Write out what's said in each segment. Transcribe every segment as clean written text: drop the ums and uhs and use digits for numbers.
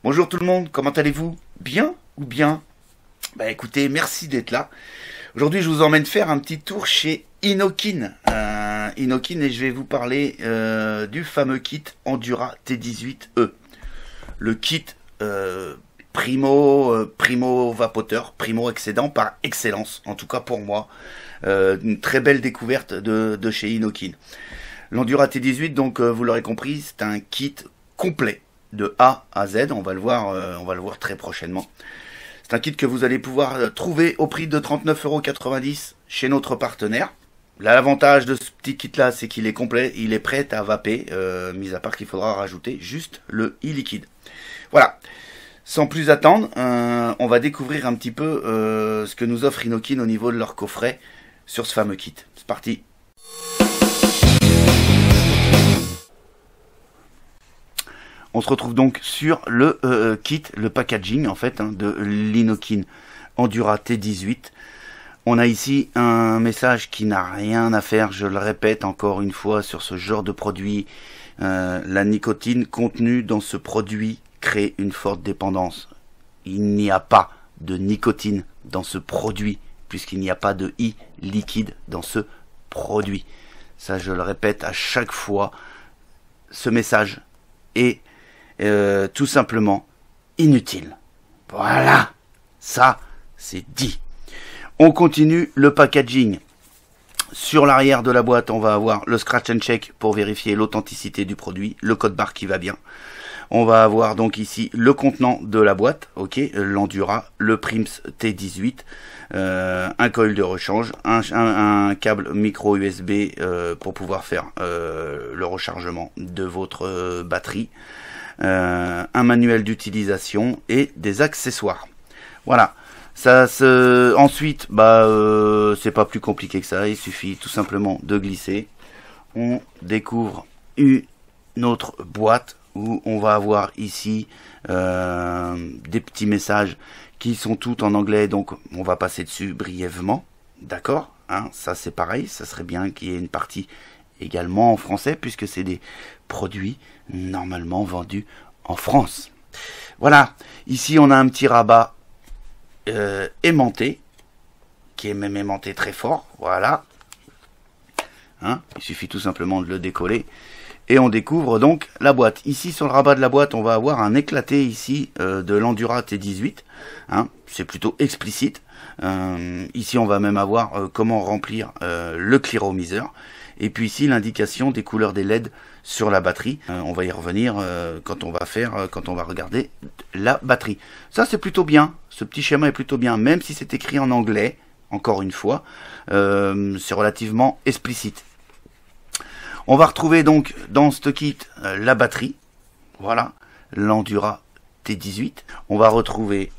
Bonjour tout le monde, comment allez-vous? Bien ou bien? Bah écoutez, merci d'être là. Aujourd'hui, je vous emmène faire un petit tour chez Inokin. Inokin, et je vais vous parler du fameux kit Endura T18E. Le kit primo vapoteur, primo excédent par excellence, en tout cas pour moi. Une très belle découverte de chez Inokin. L'Endura T18, donc vous l'aurez compris, c'est un kit complet de A à Z. On va le voir très prochainement. C'est un kit que vous allez pouvoir trouver au prix de 39,90 € chez notre partenaire. L'avantage de ce petit kit là, c'est qu'il est complet, il est prêt à vaper, mis à part qu'il faudra rajouter juste le e-liquide. Voilà. Sans plus attendre, on va découvrir un petit peu ce que nous offre Inokin au niveau de leur coffret sur ce fameux kit. C'est parti. On se retrouve donc sur le kit, le packaging en fait de l'Inokin Endura T18. On a ici un message qui n'a rien à faire, je le répète encore une fois, sur ce genre de produit. La nicotine contenue dans ce produit crée une forte dépendance. Il n'y a pas de nicotine dans ce produit, puisqu'il n'y a pas de liquide dans ce produit. Ça, je le répète à chaque fois. Ce message est tout simplement inutile. Voilà, ça c'est dit. On continue le packaging. Sur l'arrière de la boîte, on va avoir le scratch and check pour vérifier l'authenticité du produit, le code barre qui va bien. On va avoir donc ici le contenant de la boîte, ok, l'Endura, le Prims T18, un coil de rechange, un câble micro USB pour pouvoir faire le rechargement de votre batterie. Un manuel d'utilisation et des accessoires. Voilà. Ensuite, c'est pas plus compliqué que ça. Il suffit tout simplement de glisser. On découvre une autre boîte où on va avoir ici des petits messages qui sont tous en anglais. Donc, on va passer dessus brièvement. D'accord, hein, ça c'est pareil. Ça serait bien qu'il y ait une partie également en français, puisque c'est des produits normalement vendus en France. Voilà, ici on a un petit rabat aimanté, qui est même aimanté très fort, voilà. Hein, il suffit tout simplement de le décoller, et on découvre donc la boîte. Ici sur le rabat de la boîte, on va avoir un éclaté ici de l'Endura T18, hein, c'est plutôt explicite. Ici on va même avoir comment remplir le clearomiseur. Et puis ici l'indication des couleurs des LED sur la batterie. On va y revenir quand on va regarder la batterie. Ça c'est plutôt bien. Ce petit schéma est plutôt bien, même si c'est écrit en anglais. Encore une fois, c'est relativement explicite. On va retrouver donc dans ce kit la batterie. Voilà, l'Endura T18. On va retrouver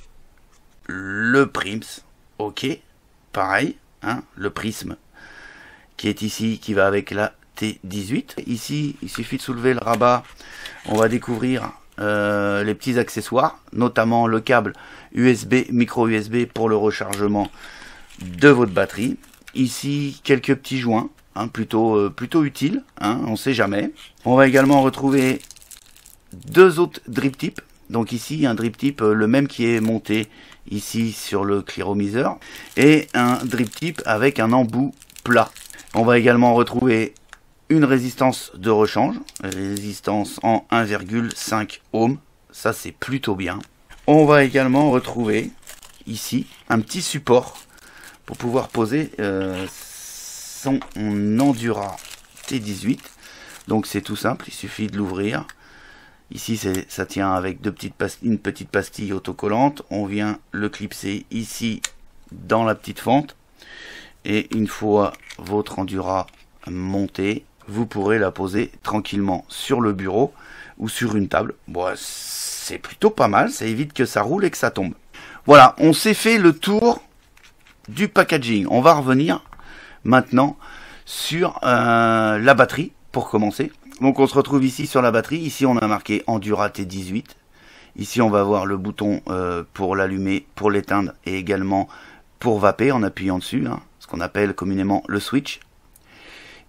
le Prims. Ok, pareil, hein, le prisme qui est ici, qui va avec la T18. Ici, il suffit de soulever le rabat. On va découvrir les petits accessoires, notamment le câble USB, micro USB pour le rechargement de votre batterie. Ici, quelques petits joints, hein, plutôt utiles, hein, on ne sait jamais. On va également retrouver deux autres drip tips. Donc ici, un drip tip, le même qui est monté ici sur le clearomiseur, et un drip tip avec un embout plat. On va également retrouver une résistance de rechange, résistance en 1,5 ohm, ça c'est plutôt bien. On va également retrouver ici un petit support pour pouvoir poser son Endura T18. Donc c'est tout simple, il suffit de l'ouvrir. Ici ça tient avec une petite pastille autocollante. On vient le clipser ici dans la petite fente. Et une fois votre Endura montée, vous pourrez la poser tranquillement sur le bureau ou sur une table. Bon, c'est plutôt pas mal, ça évite que ça roule et que ça tombe. Voilà, on s'est fait le tour du packaging. On va revenir maintenant sur la batterie pour commencer. Donc on se retrouve ici sur la batterie. Ici on a marqué Endura T18. Ici on va voir le bouton pour l'allumer, pour l'éteindre et également pour vaper en appuyant dessus, hein, ce qu'on appelle communément le switch.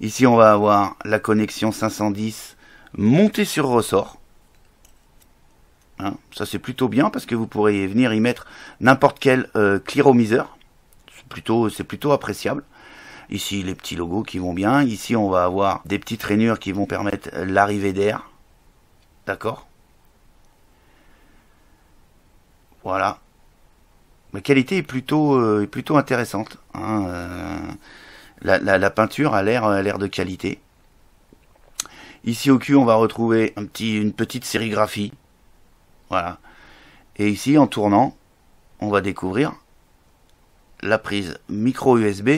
Ici on va avoir la connexion 510 montée sur ressort. Hein. Ça c'est plutôt bien parce que vous pourrez venir y mettre n'importe quel clearomiseur. C'est plutôt appréciable. Ici les petits logos qui vont bien. Ici on va avoir des petites rainures qui vont permettre l'arrivée d'air. D'accord. Voilà. La qualité est plutôt intéressante. Hein. La peinture a l'air de qualité. Ici au cul on va retrouver une petite sérigraphie. Voilà. Et ici en tournant, on va découvrir la prise micro USB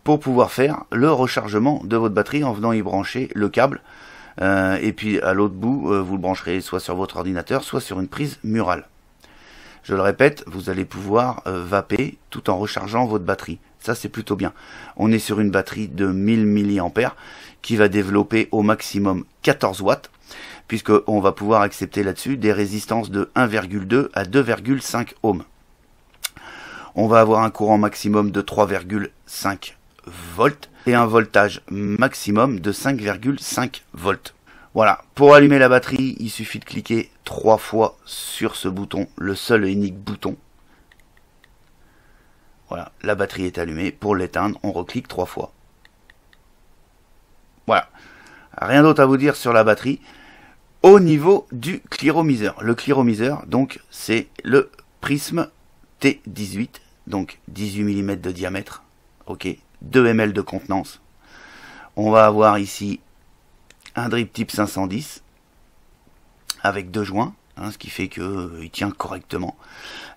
pour pouvoir faire le rechargement de votre batterie en venant y brancher le câble. Et puis à l'autre bout, vous le brancherez soit sur votre ordinateur, soit sur une prise murale. Je le répète, vous allez pouvoir vaper tout en rechargeant votre batterie. Ça c'est plutôt bien. On est sur une batterie de 1000 mAh qui va développer au maximum 14 watts, puisqu'on va pouvoir accepter là-dessus des résistances de 1,2 à 2,5 ohms. On va avoir un courant maximum de 3,5 volts et un voltage maximum de 5,5 volts. Voilà, pour allumer la batterie, il suffit de cliquer 3 fois sur ce bouton, le seul et unique bouton. Voilà, la batterie est allumée. Pour l'éteindre, on reclique 3 fois. Voilà, rien d'autre à vous dire sur la batterie. Au niveau du clearomiseur, le clearomiseur, donc c'est le Prism T18, donc 18 mm de diamètre, ok, 2 ml de contenance. On va avoir ici un drip type 510 avec 2 joints, hein, ce qui fait qu'il tient correctement.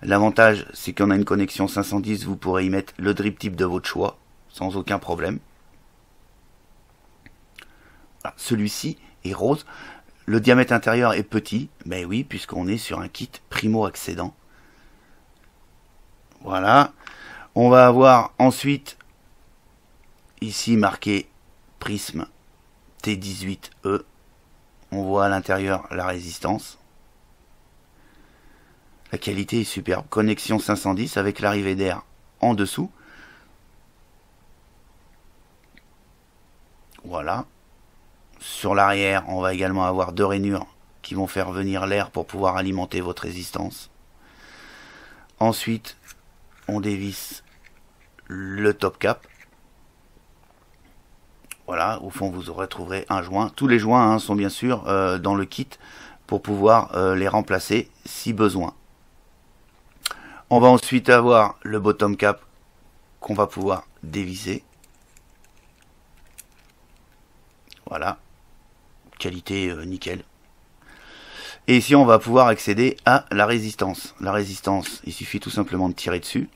L'avantage, c'est qu'on a une connexion 510, vous pourrez y mettre le drip type de votre choix sans aucun problème. Voilà, celui-ci est rose. Le diamètre intérieur est petit, mais oui, puisqu'on est sur un kit primo-accédant. Voilà. On va avoir ensuite ici marqué Prism T18E. On voit à l'intérieur la résistance. La qualité est superbe. Connexion 510 avec l'arrivée d'air en dessous. Voilà. Sur l'arrière, on va également avoir 2 rainures qui vont faire venir l'air pour pouvoir alimenter votre résistance. Ensuite, on dévisse le top cap. Voilà, au fond vous retrouverez un joint. Tous les joints sont bien sûr dans le kit pour pouvoir les remplacer si besoin. On va ensuite avoir le bottom cap qu'on va pouvoir dévisser. Voilà, qualité nickel. Et ici on va pouvoir accéder à la résistance. La résistance, il suffit tout simplement de tirer dessus.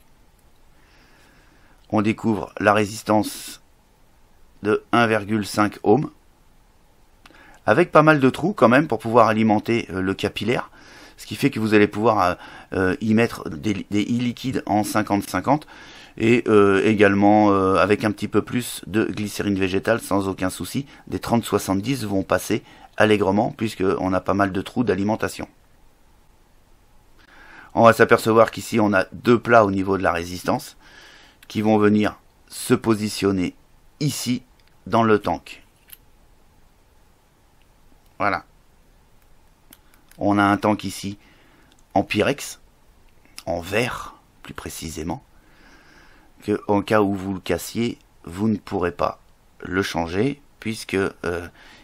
On découvre la résistance de 1,5 ohm. Avec pas mal de trous quand même pour pouvoir alimenter le capillaire. Ce qui fait que vous allez pouvoir y mettre des e-liquides en 50-50. Et également avec un petit peu plus de glycérine végétale sans aucun souci. Des 30-70 vont passer allègrement puisqu'on a pas mal de trous d'alimentation. On va s'apercevoir qu'ici on a 2 plats au niveau de la résistance qui vont venir se positionner ici dans le tank. Voilà. On a un tank ici en Pyrex, en verre plus précisément, que en cas où vous le cassiez, vous ne pourrez pas le changer puisque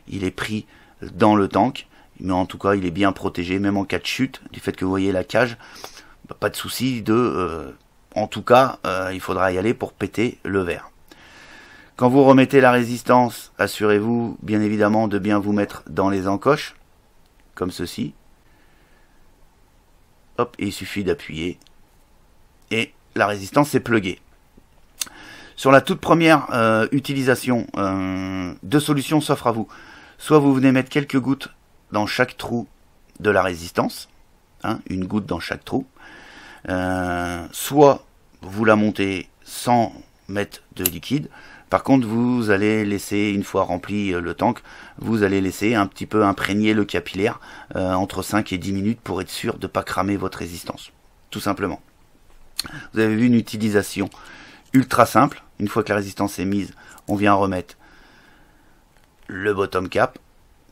il est pris dans le tank, mais en tout cas il est bien protégé, même en cas de chute, du fait que vous voyez la cage, pas de souci en tout cas il faudra y aller pour péter le verre. Quand vous remettez la résistance, assurez-vous bien évidemment de bien vous mettre dans les encoches, comme ceci. Hop, et il suffit d'appuyer et la résistance est pluguée. Sur la toute première utilisation, 2 solutions s'offrent à vous. Soit vous venez mettre quelques gouttes dans chaque trou de la résistance, hein, une goutte dans chaque trou, soit vous la montez sans mettre de liquide. Par contre, vous allez laisser, une fois rempli le tank, vous allez laisser un petit peu imprégner le capillaire entre 5 et 10 minutes pour être sûr de ne pas cramer votre résistance. Tout simplement. Vous avez vu une utilisation ultra simple. Une fois que la résistance est mise, on vient remettre le bottom cap.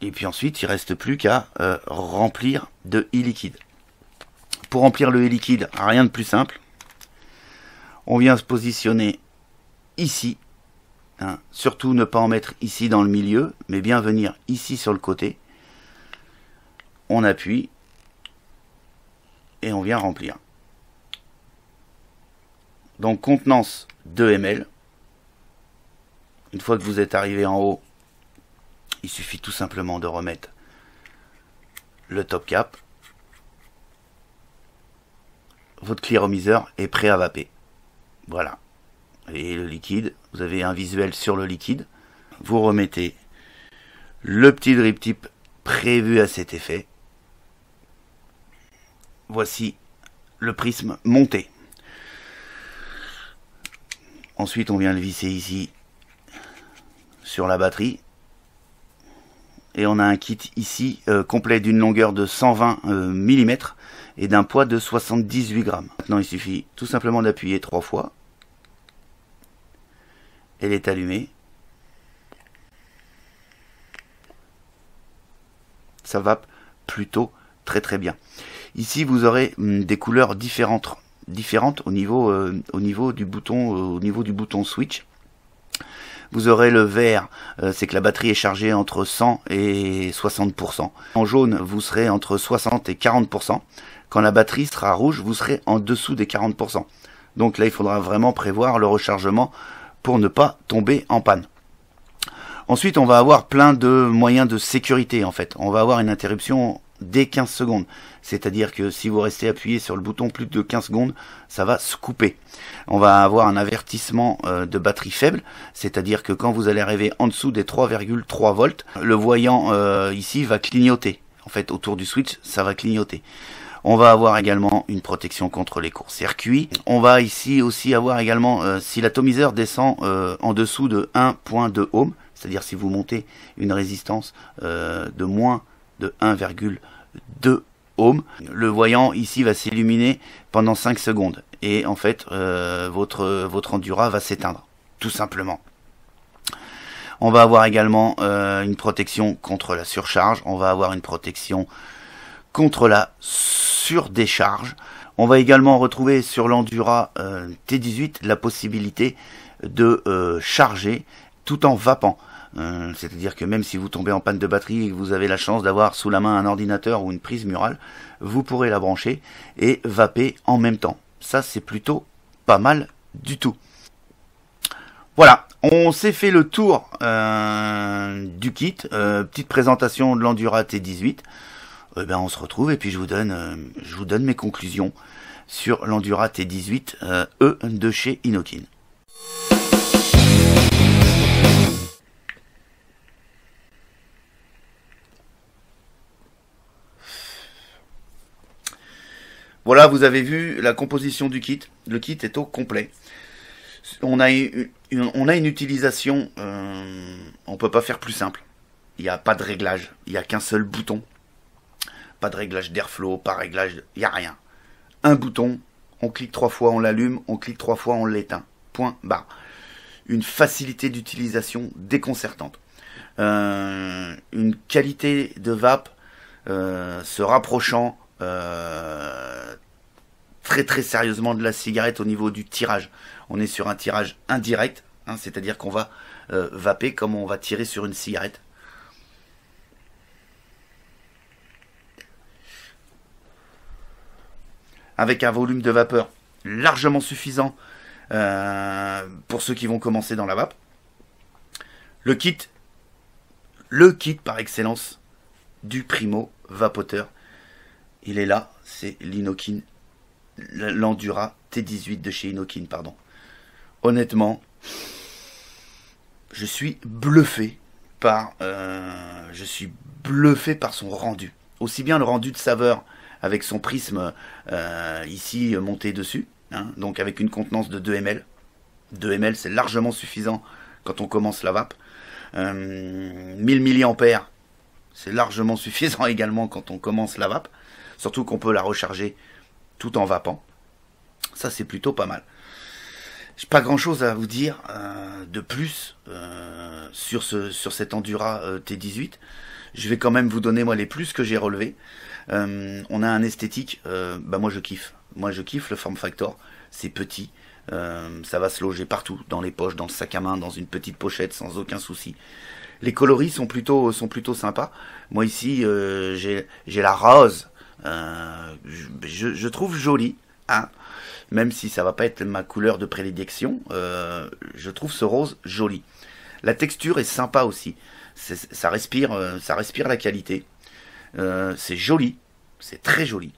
Et puis ensuite, il reste plus qu'à remplir de e-liquide. Pour remplir le e-liquide, rien de plus simple. On vient se positionner ici. Hein. Surtout ne pas en mettre ici dans le milieu, mais bien venir ici sur le côté. On appuie et on vient remplir. Donc contenance 2 ml. Une fois que vous êtes arrivé en haut, il suffit tout simplement de remettre le top cap. Votre clearomiseur est prêt à vaper. Voilà. Et le liquide, vous avez un visuel sur le liquide. Vous remettez le petit drip tip prévu à cet effet. Voici le prisme monté. Ensuite, on vient le visser ici sur la batterie. Et on a un kit ici complet d'une longueur de 120 mm et d'un poids de 78 grammes. Maintenant, il suffit tout simplement d'appuyer 3 fois. Elle est allumée. Ça va plutôt très bien. Ici, vous aurez des couleurs différentes au niveau du bouton switch. Vous aurez le vert, c'est que la batterie est chargée entre 100 et 60%. En jaune, vous serez entre 60 et 40%. Quand la batterie sera rouge, vous serez en dessous des 40%. Donc là, il faudra vraiment prévoir le rechargement pour ne pas tomber en panne. Ensuite, on va avoir plein de moyens de sécurité en fait. On va avoir une interruption dès 15 secondes. C'est-à-dire que si vous restez appuyé sur le bouton plus de 15 secondes, ça va se couper. On va avoir un avertissement de batterie faible, c'est-à-dire que quand vous allez arriver en dessous des 3,3 volts, le voyant ici va clignoter. En fait, autour du switch, ça va clignoter. On va avoir également une protection contre les courts-circuits. On va ici aussi avoir également, si l'atomiseur descend en dessous de 1.2 ohm, c'est-à-dire si vous montez une résistance de moins de 1,2 ohm, le voyant ici va s'illuminer pendant 5 secondes. Et en fait, votre Endura va s'éteindre, tout simplement. On va avoir également une protection contre la surcharge. On va avoir une protection contre la surdécharge. On va également retrouver sur l'Endura T18 la possibilité de charger tout en vapant. C'est-à-dire que même si vous tombez en panne de batterie et que vous avez la chance d'avoir sous la main un ordinateur ou une prise murale, vous pourrez la brancher et vaper en même temps. Ça, c'est plutôt pas mal du tout. Voilà, on s'est fait le tour du kit. Petite présentation de l'Endura T18. On se retrouve et puis je vous donne mes conclusions sur l'Endura T18 E de chez Inokin. Voilà, vous avez vu la composition du kit. Le kit est au complet. On a une utilisation, on peut pas faire plus simple. Il n'y a pas de réglage, il n'y a qu'un seul bouton. Pas de réglage d'airflow, pas de réglage, il n'y a rien. Un bouton, on clique 3 fois, on l'allume, on clique 3 fois, on l'éteint. Point barre. Une facilité d'utilisation déconcertante. Une qualité de vape se rapprochant très sérieusement de la cigarette au niveau du tirage. On est sur un tirage indirect, hein, c'est-à-dire qu'on va vaper comme on va tirer sur une cigarette. Avec un volume de vapeur largement suffisant pour ceux qui vont commencer dans la vape. Le kit par excellence du primo vapoteur. Il est là, c'est l'Inokin, l'Endura T18 de chez Inokin, pardon. Honnêtement, je suis bluffé par son rendu. Aussi bien le rendu de saveur avec son prisme ici monté dessus, hein, donc avec une contenance de 2 ml. 2 ml, c'est largement suffisant quand on commence la vape. 1000 mAh, c'est largement suffisant également quand on commence la vape. Surtout qu'on peut la recharger tout en vapant. Ça, c'est plutôt pas mal. J'ai pas grand chose à vous dire de plus sur cet Endura T18. Je vais quand même vous donner moi les plus que j'ai relevés. On a un esthétique, bah moi je kiffe. Moi je kiffe le form factor. C'est petit, ça va se loger partout, dans les poches, dans le sac à main, dans une petite pochette sans aucun souci. Les coloris sont plutôt sympas. Moi ici j'ai la rose. Je trouve jolie, hein. Même si ça va pas être ma couleur de prédilection, je trouve ce rose joli. La texture est sympa aussi. Ça respire la qualité. C'est joli, c'est très joli.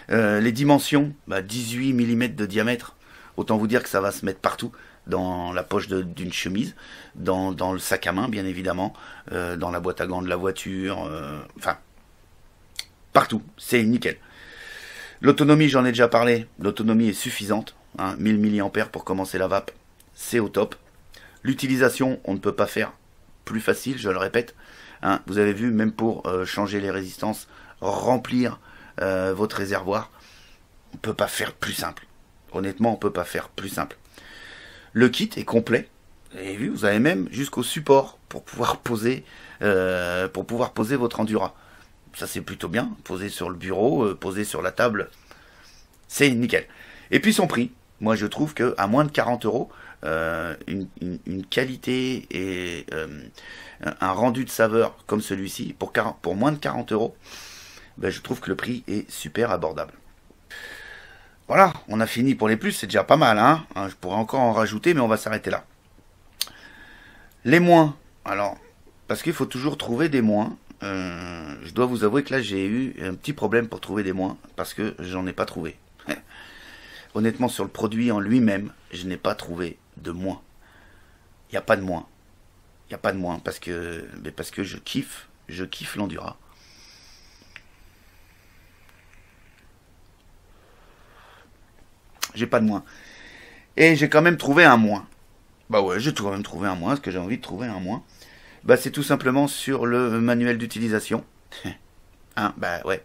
Les dimensions, 18 mm de diamètre. Autant vous dire que ça va se mettre partout, dans la poche d'une chemise, dans le sac à main bien évidemment, dans la boîte à gants de la voiture, enfin partout, c'est nickel. L'autonomie, j'en ai déjà parlé, l'autonomie est suffisante, hein, 1000 mAh pour commencer la vape, c'est au top. L'utilisation, on ne peut pas faire plus facile, je le répète. Hein, vous avez vu, même pour changer les résistances, remplir votre réservoir, on ne peut pas faire plus simple. Honnêtement, on ne peut pas faire plus simple. Le kit est complet. Vous avez vu, vous avez même jusqu'au support pour pouvoir poser votre Endura. Ça c'est plutôt bien, poser sur le bureau, poser sur la table, c'est nickel. Et puis son prix, moi je trouve que à moins de 40 euros, une qualité et un rendu de saveur comme celui-ci, pour moins de 40 euros, ben, je trouve que le prix est super abordable. Voilà, on a fini pour les plus, c'est déjà pas mal, hein. Je pourrais encore en rajouter, mais on va s'arrêter là. Les moins, alors, parce qu'il faut toujours trouver des moins. Je dois vous avouer que là j'ai eu un petit problème pour trouver des moins, parce que j'en ai pas trouvé. Honnêtement, sur le produit en lui-même, je n'ai pas trouvé de moins. Il n'y a pas de moins. Il n'y a pas de moins, parce que je kiffe l'Endura. J'ai pas de moins. Et j'ai quand même trouvé un moins. Bah ouais, j'ai quand même trouvé un moins, parce que j'ai envie de trouver un moins. Bah c'est tout simplement sur le manuel d'utilisation. Hein, bah ouais.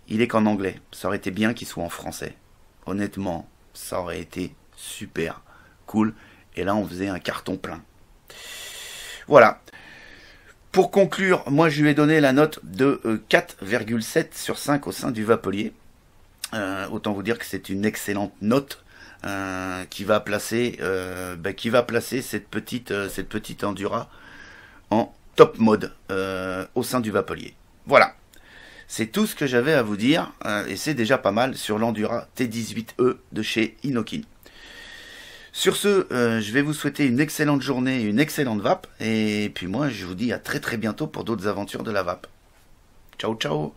Il est qu'en anglais. Ça aurait été bien qu'il soit en français. Honnêtement, ça aurait été super cool. Et là, on faisait un carton plein. Voilà. Pour conclure, moi je lui ai donné la note de 4,7 sur 5 au sein du Vapelier. Autant vous dire que c'est une excellente note qui va placer cette petite Endura en top mode au sein du Vapelier. Voilà, c'est tout ce que j'avais à vous dire et c'est déjà pas mal sur l'Endura T18E de chez Inokin. Sur ce, je vais vous souhaiter une excellente journée, une excellente vape et puis moi je vous dis à très très bientôt pour d'autres aventures de la vape. Ciao ciao.